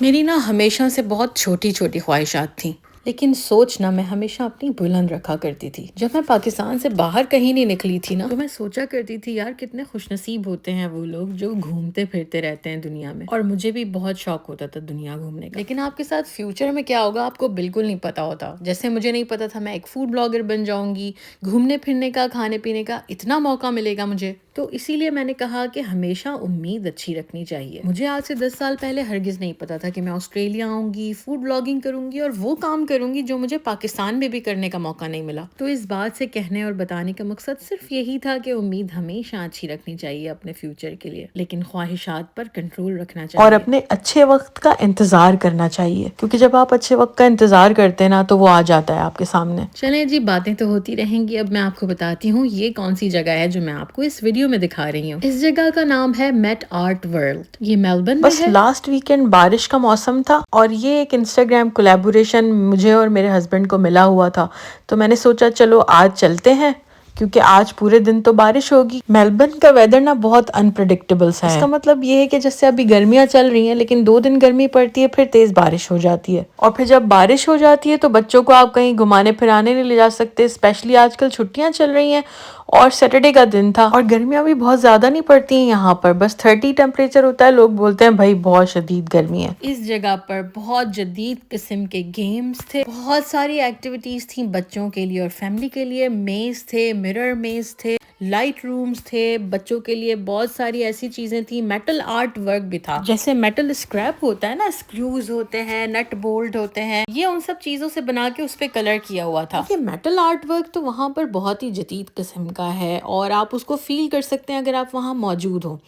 मेरी ना हमेशा से बहुत छोटी-छोटी ख्वाहिशात थीं, लेकिन सोच ना मैं हमेशा अपनी बुलंद रखा करती थी। जब मैं पाकिस्तान से बाहर कहीं नहीं निकली थी ना, तो मैं सोचा करती थी यार कितने खुशनसीब होते हैं वो लोग जो घूमते-फिरते रहते हैं दुनिया में। और मुझे भी बहुत शौक होता था दुनिया घूमने का। लेकिन आपके साथ फ्यूचर में क्या होगा आपको बिल्कुल नहीं पता होता। जैसे मुझे नहीं पता था मैं एक फूड ब्लॉगर बन जाऊँगी, घूमने-फिरने का, खाने-पीने का इतना मौका मिलेगा मुझे। तो इसीलिए मैंने कहा कि हमेशा उम्मीद अच्छी रखनी चाहिए। मुझे आज से 10 साल पहले हरगिज़ नहीं पता था कि मैं ऑस्ट्रेलिया आऊँगी, फूड ब्लॉगिंग करूँगी और वो काम करूँगी जो मुझे पाकिस्तान में भी करने का मौका नहीं मिला। तो इस बात से कहने और बताने का मकसद सिर्फ यही था कि उम्मीद हमेशा अच्छी रखनी चाहिए अपने फ्यूचर के लिए, लेकिन ख्वाहिशात पर कंट्रोल रखना चाहिए और अपने अच्छे वक्त का इंतज़ार करना चाहिए, क्योंकि जब आप अच्छे वक्त का इंतज़ार करते हैं ना तो वो आ जाता है आपके सामने। चलें जी, बातें तो होती रहेंगी। अब मैं आपको बताती हूँ ये कौन सी जगह है जो मैं आपको इस वीडियो में दिखा रही हूँ। इस जगह का नाम है मेट आर्ट वर्ल्ड। ये मेलबर्न में बस है। लास्ट वीकेंड बारिश का मौसम था और ये एक इंस्टाग्राम कोलैबोरेशन मुझे और मेरे हस्बैंड को मिला हुआ था, तो मैंने सोचा चलो आज चलते हैं, क्योंकि आज पूरे दिन तो बारिश होगी। मेलबर्न का वेदर ना बहुत अनप्रडिक्टेबल सा है। इसका मतलब ये है कि जैसे अभी गर्मियां चल रही हैं, लेकिन 2 दिन गर्मी पड़ती है, फिर तेज बारिश हो जाती है, और फिर जब बारिश हो जाती है तो बच्चों को आप कहीं घुमाने फिराने नहीं ले जा सकते। स्पेशली आजकल छुट्टियां चल रही हैं और सैटरडे का दिन था, और गर्मियां भी बहुत ज्यादा नहीं पड़ती हैं यहाँ पर, बस 30 टेम्परेचर होता है। लोग बोलते हैं भाई बहुत शदीद गर्मी है। इस जगह पर बहुत जदीद किस्म के गेम्स थे, बहुत सारी एक्टिविटीज थी बच्चों के लिए और फैमिली के लिए। मेज थे, मिरर मेज थे, लाइट रूम्स थे, बच्चों के लिए बहुत सारी ऐसी चीजें थी। मेटल आर्ट वर्क भी था, जैसे मेटल स्क्रैप होता है ना, स्क्रूज होते हैं, नट बोल्ट होते हैं, ये उन सब चीजों से बना के उस पे कलर किया हुआ था। ये मेटल आर्ट वर्क तो वहाँ पर बहुत ही जदीद किस्म का है और आप उसको फील कर सकते हैं अगर आप वहाँ मौजूद हो।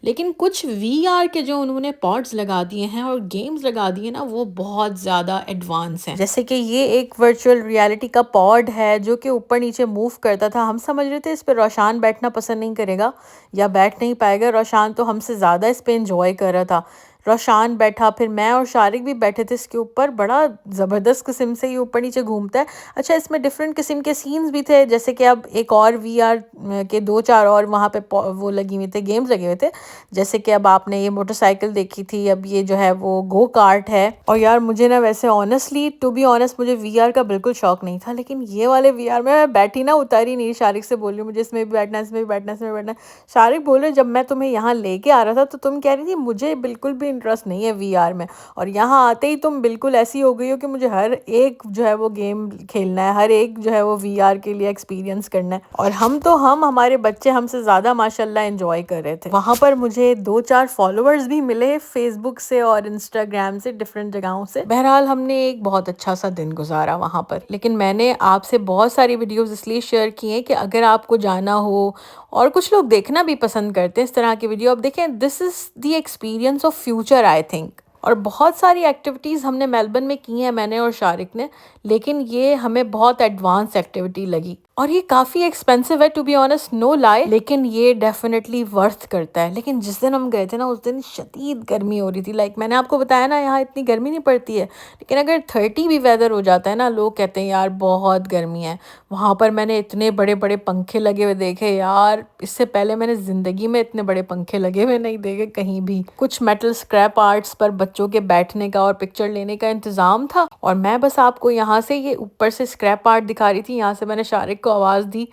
लेकिन कुछ वीआर के जो उन्होंने पॉड्स लगा दिए हैं और गेम्स लगा दिए ना, वो बहुत ज़्यादा एडवांस हैं। जैसे कि ये एक वर्चुअल रियलिटी का पॉड है जो कि ऊपर नीचे मूव करता था। हम समझ रहे थे इस पर रोशान बैठना पसंद नहीं करेगा या बैठ नहीं पाएगा। रोशान तो हमसे ज़्यादा इस पर इंजॉय कर रहा था। रोशान बैठा, फिर मैं और शारिक भी बैठे थे इसके ऊपर। बड़ा ज़बरदस्त किस्म से ये ऊपर नीचे घूमता है। अच्छा, इसमें डिफरेंट किस्म के सीन्स भी थे, जैसे कि अब एक और वीआर के 2-4 और वहाँ पे वो लगी हुई थे, गेम्स लगे हुए थे। जैसे कि अब आपने ये मोटरसाइकिल देखी थी, अब ये जो है वो गो कार्ट है। और यार मुझे ना वैसे ऑनेस्टली टू बी ऑनेस्ट मुझे वीआर का बिल्कुल शौक नहीं था, लेकिन ये वाले वीआर में मैं बैठी ना, उतारी नहीं। शारिक से बोल रही हूँ मुझे इसमें भी बैठना है, इसमें भी बैठना है, इसमें भी बैठना है। शारिक बोल रहे जब मैं तुम्हें यहाँ लेके आ रहा था तो तुम कह रही थी मुझे बिल्कुल भी इंटरेस्ट नहीं है वीआर में, और यहाँ आते ही तुम बिल्कुल ऐसी हो गई हो कि मुझे हर एक जो है वो गेम खेलना है, हर एक जो है वो वीआर के लिए एक्सपीरियंस करना है। और हम हमारे बच्चे हमसे ज़्यादा माशाल्लाह एंजॉय कर रहे थे। वहाँ पर मुझे 2-4 फॉलोअर्स भी मिले फेसबुक से और इंस्टाग्राम से, डिफरेंट जगहों से। बहरहाल हमने एक बहुत अच्छा सा दिन गुजारा वहाँ पर। लेकिन मैंने आपसे बहुत सारी वीडियोस इसलिए शेयर की हैं कि अगर आपको जाना हो, और कुछ लोग देखना भी पसंद करते हैं इस तरह की वीडियो, अब देखें this is the experience of future I think. और बहुत सारी एक्टिविटीज़ हमने मेलबर्न में की हैं, मैंने और शारिक ने, लेकिन ये हमें बहुत एडवांस एक्टिविटी लगी। और ये काफ़ी एक्सपेंसिव है टू बी ऑनेस्ट, नो लाई, लेकिन ये डेफिनेटली वर्थ करता है। लेकिन जिस दिन हम गए थे ना उस दिन शदीद गर्मी हो रही थी। लाइक मैंने आपको बताया ना यहाँ इतनी गर्मी नहीं पड़ती है, लेकिन अगर 30 भी वेदर हो जाता है ना, लोग कहते हैं यार बहुत गर्मी है। वहाँ पर मैंने इतने बड़े बड़े पंखे लगे हुए देखे यार, इससे पहले मैंने ज़िंदगी में इतने बड़े पंखे लगे हुए नहीं देखे कहीं भी। कुछ मेटल स्क्रैप आर्ट्स पर बच्चों के बैठने का और पिक्चर लेने का इंतज़ाम था, और मैं बस आपको यहाँ से ये ऊपर से स्क्रैप आर्ट दिखा रही थी। यहाँ से मैंने शारिक को आवाज़ दी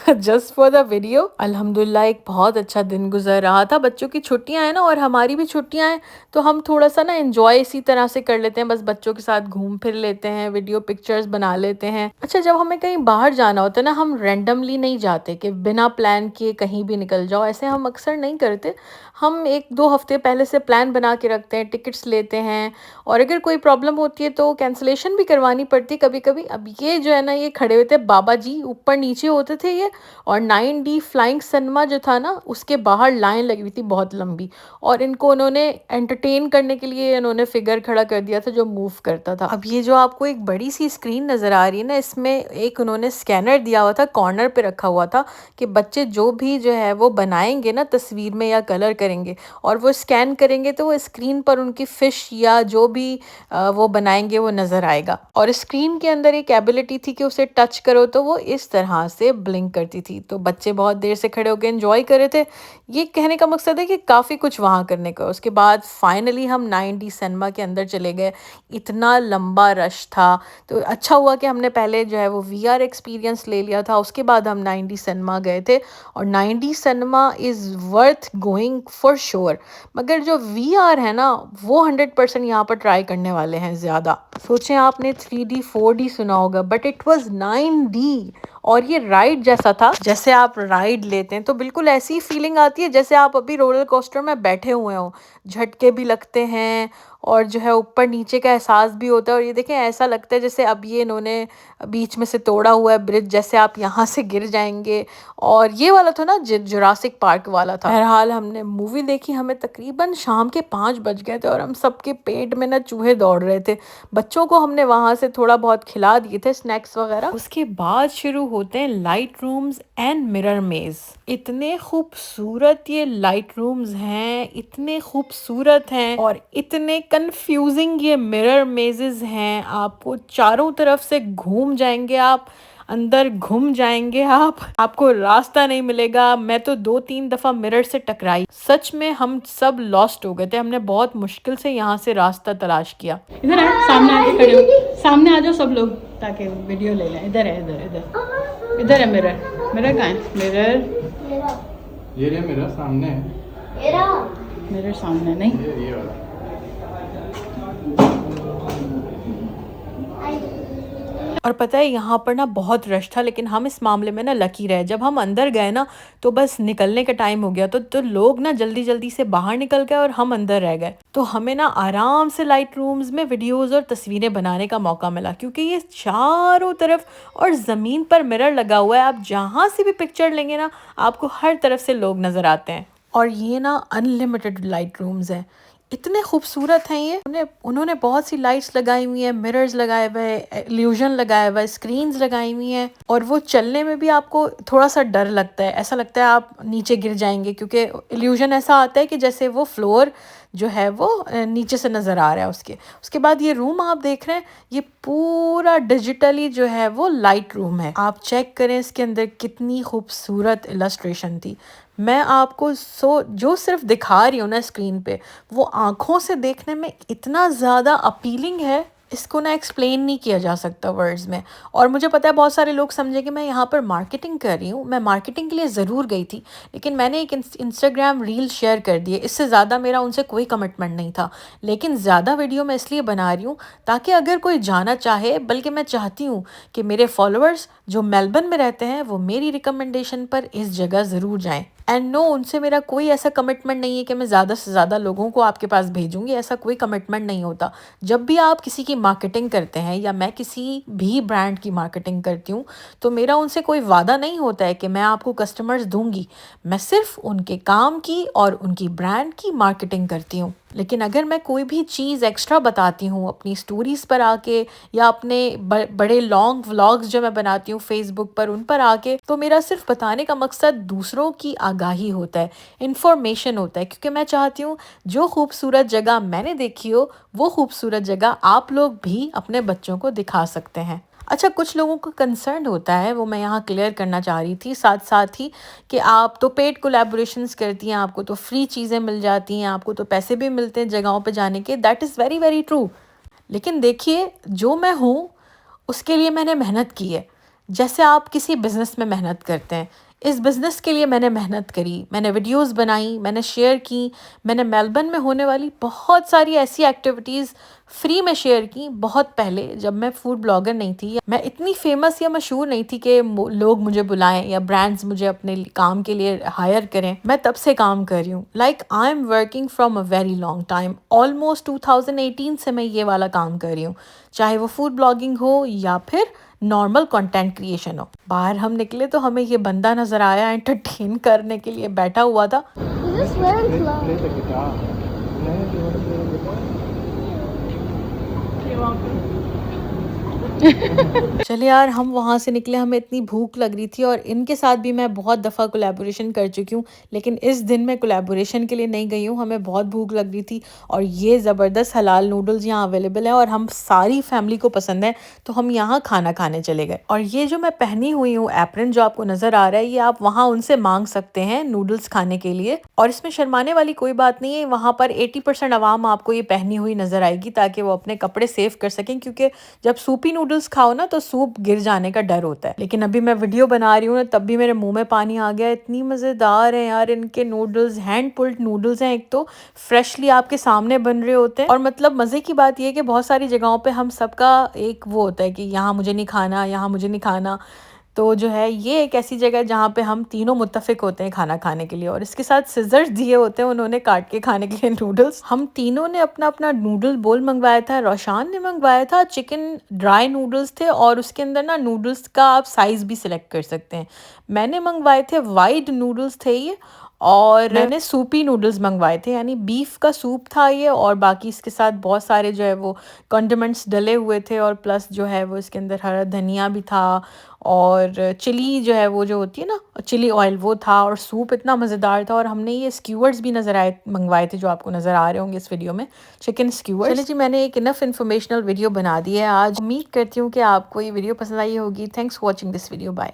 जस्ट फॉर द वीडियो। अल्हम्दुलिल्लाह एक बहुत अच्छा दिन गुजर रहा था। बच्चों की छुट्टियाँ हैं ना, और हमारी भी छुट्टियाँ हैं, तो हम थोड़ा सा ना एंजॉय इसी तरह से कर लेते हैं, बस बच्चों के साथ घूम फिर लेते हैं, वीडियो पिक्चर्स बना लेते हैं। अच्छा, जब हमें कहीं बाहर जाना होता है ना, हम रैंडमली नहीं जाते कि बिना प्लान किए कहीं भी निकल जाओ, ऐसे हम अक्सर नहीं करते। हम 1-2 हफ्ते पहले से प्लान बना के रखते हैं, टिकट्स लेते हैं, और अगर कोई प्रॉब्लम होती है तो कैंसिलेशन भी करवानी पड़ती है कभी कभी। अब ये जो है ना, ये खड़े हुए थे बाबा जी, ऊपर नीचे होते थे ये, और 9D फ्लाइंग सिनेमा जो था ना, उसके बाहर लाइन लगी हुई थी बहुत लंबी, और इनको उन्होंने एंटरटेन करने के लिए इन्होंने फिगर खड़ा कर दिया था जो मूव करता था। अब ये जो आपको एक बड़ी सी स्क्रीन नज़र आ रही है ना, इसमें एक उन्होंने स्कैनर दिया हुआ था, कॉर्नर पे रखा हुआ था, कि बच्चे जो भी जो है वो बनाएंगे ना तस्वीर में या कलर करेंगे और वो स्कैन करेंगे तो वो स्क्रीन पर उनकी फ़िश या जो भी वो बनाएंगे वो नज़र आएगा। और स्क्रीन के अंदर एक एबिलिटी थी कि उसे टच करो तो वो इस तरह से ब्लिंक करती थी। तो बच्चे बहुत देर से खड़े होकर एंजॉय कर रहे थे। ये कहने का मकसद है कि काफ़ी कुछ वहाँ करने का। उसके बाद फाइनली हम 9D सिनेमा के अंदर चले गए। इतना लंबा रश था, तो अच्छा हुआ कि हमने पहले जो है वो VR एक्सपीरियंस ले लिया था, उसके बाद हम 9D सिनेमा गए थे। और 9D cinema is worth going for sure. मगर जो VR है ना, वो 100% यहाँ पर ट्राई करने वाले हैं ज़्यादा। सोचें, आपने 3D 4D सुना होगा, बट इट वाज 9D। और ये राइड जैसा था, जैसे आप राइड लेते हैं तो बिल्कुल ऐसी फीलिंग आती है जैसे आप अभी रोलर कोस्टर में बैठे हुए हो। झटके भी लगते हैं और जो है ऊपर नीचे का एहसास भी होता है। और ये देखें, ऐसा लगता है जैसे अब ये इन्होंने बीच में से तोड़ा हुआ है ब्रिज, जैसे आप यहाँ से गिर जाएंगे। और ये वाला था ना जुरासिक पार्क वाला था। बहरहाल हमने मूवी देखी, हमें तकरीबन शाम के 5 बज गए थे और हम सबके पेट में ना चूहे दौड़ रहे थे। बच्चों को हमने वहाँ से थोड़ा बहुत खिला दिए थे स्नैक्स वगैरह। उसके बाद शुरू होते हैं लाइट रूम्स एंड मिरर मेज। इतने खूबसूरत ये लाइट रूम्स हैं, इतने खूबसूरत हैं और इतने कंफ्यूजिंग ये मिरर मेजेस हैं। आपको चारों तरफ से घूम जाएंगे, आप अंदर घूम जाएंगे, आपको रास्ता नहीं मिलेगा। मैं तो 2-3 दफ़ा मिरर से टकराई। सच में हम सब लॉस्ट हो गए थे। हमने बहुत मुश्किल से यहाँ से रास्ता तलाश किया। इधर है, सामने आके खड़े हो, सामने आ जाओ सब लोग ताकि वीडियो ले लें। इधर है, इधर इधर इधर है मिरर। मिरर कहाँ है? मिरर ये रहा, मिरर सामने है। मिरर सामने नहीं। ये वाला। और पता है यहाँ पर ना बहुत रश था, लेकिन हम इस मामले में ना लकी रहे। जब हम अंदर गए ना तो बस निकलने का टाइम हो गया, तो लोग ना जल्दी जल्दी से बाहर निकल गए और हम अंदर रह गए। तो हमें ना आराम से लाइट रूम्स में वीडियोस और तस्वीरें बनाने का मौका मिला, क्योंकि ये चारों तरफ और ज़मीन पर मिरर लगा हुआ है। आप जहाँ से भी पिक्चर लेंगे ना, आपको हर तरफ से लोग नज़र आते हैं। और ये ना अनलिमिटेड लाइट रूम्स हैं, इतने खूबसूरत हैं ये। उन्होंने बहुत सी लाइट्स लगाई हुई हैं, मिरर्स लगाए हुए हैं, इल्यूजन लगाया हुआ है, स्क्रीन्स लगाई हुई हैं। और वो चलने में भी आपको थोड़ा सा डर लगता है, ऐसा लगता है आप नीचे गिर जाएंगे, क्योंकि इल्यूजन ऐसा आता है कि जैसे वो फ्लोर जो है वो नीचे से नज़र आ रहा है। उसके बाद ये रूम आप देख रहे हैं, ये पूरा डिजिटली जो है वो लाइट रूम है। आप चेक करें इसके अंदर कितनी खूबसूरत इलस्ट्रेशन थी। मैं आपको जो सिर्फ दिखा रही हूँ ना स्क्रीन पे, वो आँखों से देखने में इतना ज़्यादा अपीलिंग है, इसको ना एक्सप्लेन नहीं किया जा सकता वर्ड्स में। और मुझे पता है बहुत सारे लोग समझे कि मैं यहाँ पर मार्केटिंग कर रही हूँ। मैं मार्केटिंग के लिए ज़रूर गई थी, लेकिन मैंने एक इंस्टाग्राम रील शेयर कर दी है। इससे ज़्यादा मेरा उनसे कोई कमिटमेंट नहीं था। लेकिन ज़्यादा वीडियो मैं इसलिए बना रही हूँ ताकि अगर कोई जाना चाहे, बल्कि मैं चाहती हूँ कि मेरे फॉलोअर्स जो मेलबर्न में रहते हैं वो मेरी रिकमेंडेशन पर इस जगह ज़रूर जाएँ। एंड नो, उनसे मेरा कोई ऐसा कमिटमेंट नहीं है कि मैं ज़्यादा से ज़्यादा लोगों को आपके पास भेजूंगी, ऐसा कोई कमिटमेंट नहीं होता। जब भी आप किसी की मार्केटिंग करते हैं या मैं किसी भी ब्रांड की मार्केटिंग करती हूँ, तो मेरा उनसे कोई वादा नहीं होता है कि मैं आपको कस्टमर्स दूंगी। मैं सिर्फ उनके काम की और उनकी ब्रांड की मार्केटिंग करती हूँ। लेकिन अगर मैं कोई भी चीज़ एक्स्ट्रा बताती हूँ अपनी स्टोरीज़ पर आके या अपने बड़े लॉन्ग व्लॉग्स जो मैं बनाती हूँ फेसबुक पर, उन पर आके, तो मेरा सिर्फ बताने का मकसद दूसरों की आगाही होता है, इन्फॉर्मेशन होता है। क्योंकि मैं चाहती हूँ जो खूबसूरत जगह मैंने देखी हो, वो खूबसूरत जगह आप लोग भी अपने बच्चों को दिखा सकते हैं। अच्छा, कुछ लोगों को कंसर्न होता है, वो मैं यहाँ क्लियर करना चाह रही थी साथ साथ ही, कि आप तो पेड कोलैबोरेशंस करती हैं, आपको तो फ्री चीज़ें मिल जाती हैं, आपको तो पैसे भी मिलते हैं जगहों पे जाने के। That is very very true. लेकिन देखिए, जो मैं हूँ उसके लिए मैंने मेहनत की है। जैसे आप किसी बिज़नेस में मेहनत करते हैं, इस बिज़नेस के लिए मैंने मेहनत करी, मैंने वीडियोस बनाई, मैंने शेयर की, मैंने मेलबर्न में होने वाली बहुत सारी ऐसी एक्टिविटीज़ फ्री में शेयर की। बहुत पहले जब मैं फूड ब्लॉगर नहीं थी, मैं इतनी फेमस या मशहूर नहीं थी कि लोग मुझे बुलाएं या ब्रांड्स मुझे अपने काम के लिए हायर करें, मैं तब से काम कर रही हूँ। Like I am working from a very long time, almost 2018 से मैं ये वाला काम कर रही हूँ, चाहे वो फूड ब्लॉगिंग हो या फिर नॉर्मल कंटेंट क्रिएशन हो। बाहर हम निकले तो हमें ये बंदा नजर आया, एंटरटेन करने के लिए बैठा हुआ था। चले यार, हम वहाँ से निकले, हमें इतनी भूख लग रही थी और इनके साथ भी मैं बहुत दफ़ा कोलैबोरेशन कर चुकी हूँ, लेकिन इस दिन मैं कोलैबोरेशन के लिए नहीं गई हूँ। हमें बहुत भूख लग रही थी और ये ज़बरदस्त हलाल नूडल्स यहाँ अवेलेबल है और हम सारी फैमिली को पसंद है, तो हम यहाँ खाना खाने चले गए। और ये जो मैं पहनी हुई हूँ एप्रन जो आपको नज़र आ रहा है, ये आप वहाँ उनसे मांग सकते हैं नूडल्स खाने के लिए, और इसमें शर्माने वाली कोई बात नहीं है। वहाँ पर 80% आवाम आपको ये पहनी हुई नज़र आएगी ताकि वो अपने कपड़े सेव कर सकें, क्योंकि जब सूपी नूडल्स खाओ ना तो सूप गिर जाने का डर होता है। लेकिन अभी मैं वीडियो बना रही हूँ ना, तब भी मेरे मुंह में पानी आ गया। इतनी मज़ेदार है यार इनके नूडल्स, हैंड पुल्ड नूडल्स हैं, एक तो फ्रेशली आपके सामने बन रहे होते हैं। और मतलब मज़े की बात यह है कि बहुत सारी जगहों पे हम सबका एक वो होता है कि यहाँ मुझे नहीं खाना, यहाँ मुझे नहीं खाना, तो जो है ये एक ऐसी जगह है जहाँ पे हम तीनों मुत्तफ़िक होते हैं खाना खाने के लिए। और इसके साथ सिज़र्स दिए होते हैं उन्होंने काट के खाने के लिए नूडल्स। हम तीनों ने अपना अपना नूडल बोल मंगवाया था। रोशान ने मंगवाया था चिकन ड्राई नूडल्स थे और उसके अंदर ना नूडल्स का आप साइज़ भी सिलेक्ट कर सकते हैं। मैंने मंगवाए थे वाइड नूडल्स थे ये, और मैंने सूपी नूडल्स मंगवाए थे, यानी बीफ का सूप था ये, और बाकी इसके साथ बहुत सारे जो है वो कंडिमेंट्स डले हुए थे, और प्लस जो है वो इसके अंदर हरा धनिया भी था, और चिली जो है वो जो होती है ना चिली ऑयल वो था, और सूप इतना मज़ेदार था। और हमने ये स्क्यूअर्स भी नज़र आए मंगवाए थे जो आपको नज़र आ रहे होंगे इस वीडियो में, चिकन स्क्यूअर्स। चलिए जी, मैंने एक इनफ इन्फॉर्मेशनल वीडियो बना दी है आज। उम्मीद करती हूँ कि आपको ये वीडियो पसंद आई होगी। Thanks for watching this video. Bye.